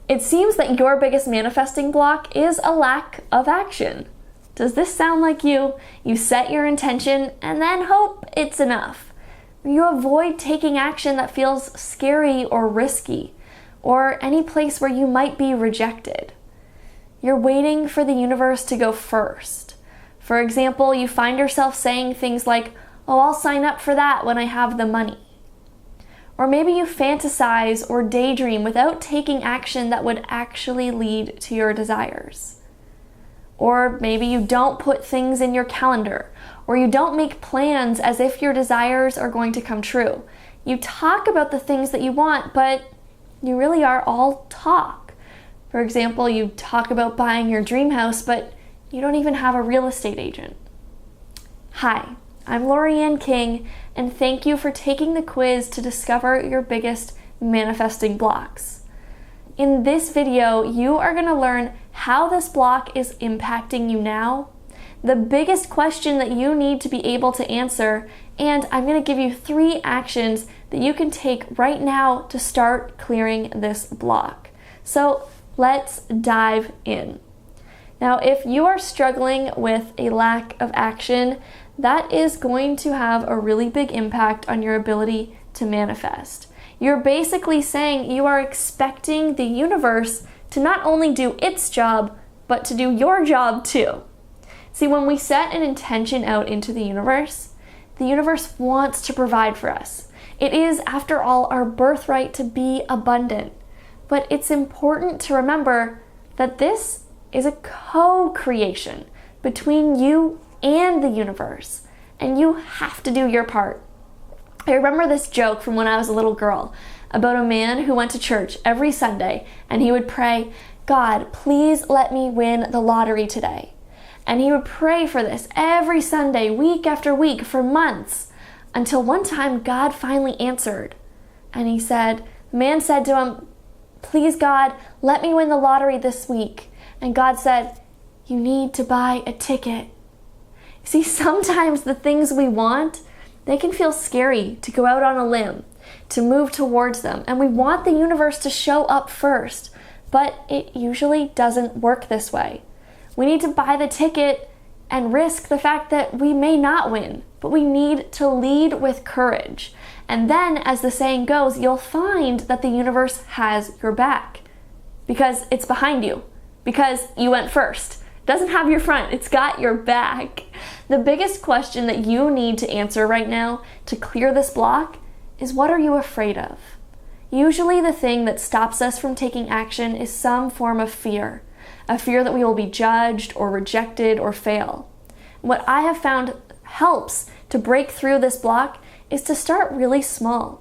It seems that your biggest manifesting block is a lack of action. Does this sound like you? You set your intention and then hope it's enough. You avoid taking action that feels scary or risky, or any place where you might be rejected. You're waiting for the universe to go first. For example, you find yourself saying things like, "Oh, I'll sign up for that when I have the money." Or maybe you fantasize or daydream without taking action that would actually lead to your desires. Or maybe you don't put things in your calendar, or you don't make plans as if your desires are going to come true. You talk about the things that you want, but you really are all talk. For example, you talk about buying your dream house, but you don't even have a real estate agent. Hi, I'm Laurie-Anne King, and thank you for taking the quiz to discover your biggest manifesting blocks. In this video, you are going to learn how this block is impacting you now, the biggest question that you need to be able to answer, and I'm going to give you 3 actions that you can take right now to start clearing this block. So let's dive in. Now, if you are struggling with a lack of action, that is going to have a really big impact on your ability to manifest. You're basically saying you are expecting the universe to not only do its job, but to do your job too. See, when we set an intention out into the universe wants to provide for us. It is, after all, our birthright to be abundant. But it's important to remember that this is a co-creation between you and the universe, and you have to do your part. I remember this joke from when I was a little girl about a man who went to church every Sunday, and he would pray, "God, please let me win the lottery today." And he would pray for this every Sunday, week after week, for months, until one time God finally answered. And the man said to him, "Please God, let me win the lottery this week." And God said, "You need to buy a ticket." See, sometimes the things we want, they can feel scary to go out on a limb, to move towards them, and we want the universe to show up first, but it usually doesn't work this way. We need to buy the ticket and risk the fact that we may not win, but we need to lead with courage. And then, as the saying goes, you'll find that the universe has your back because it's behind you, because you went first. It doesn't have your front, it's got your back. The biggest question that you need to answer right now to clear this block is, what are you afraid of? Usually the thing that stops us from taking action is some form of fear, a fear that we will be judged or rejected or fail. What I have found helps to break through this block is to start really small.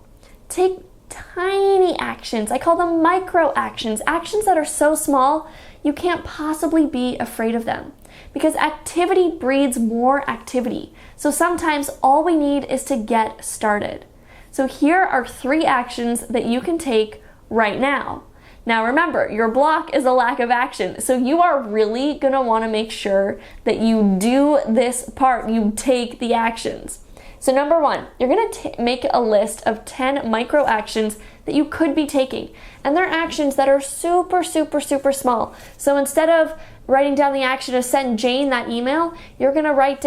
Take tiny actions. I call them micro actions, actions that are so small you can't possibly be afraid of them, because activity breeds more activity. So sometimes all we need is to get started. So here are 3 actions that you can take right now. Now remember, your block is a lack of action, so you are really going to want to make sure that you do this part, you take the actions. So number 1, you're going to make a list of 10 micro actions that you could be taking. And they're actions that are super, super, super small. So instead of writing down the action to send Jane that email, you're going to write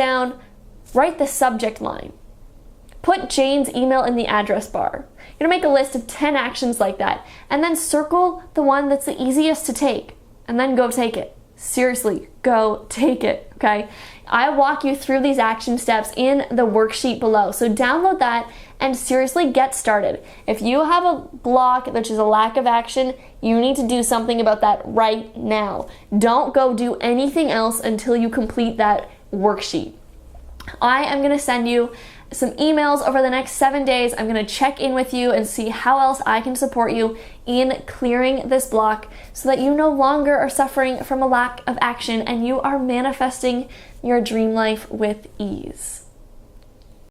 the subject line. Put Jane's email in the address bar. You're going to make a list of 10 actions like that, and then circle the one that's the easiest to take, and then go take it. Seriously, go take it, okay? I walk you through these action steps in the worksheet below, so download that and seriously get started. If you have a block, which is a lack of action, you need to do something about that right now. Don't go do anything else until you complete that worksheet. I am going to send you some emails over the next 7 days. I'm going to check in with you and see how else I can support you in clearing this block so that you no longer are suffering from a lack of action and you are manifesting your dream life with ease.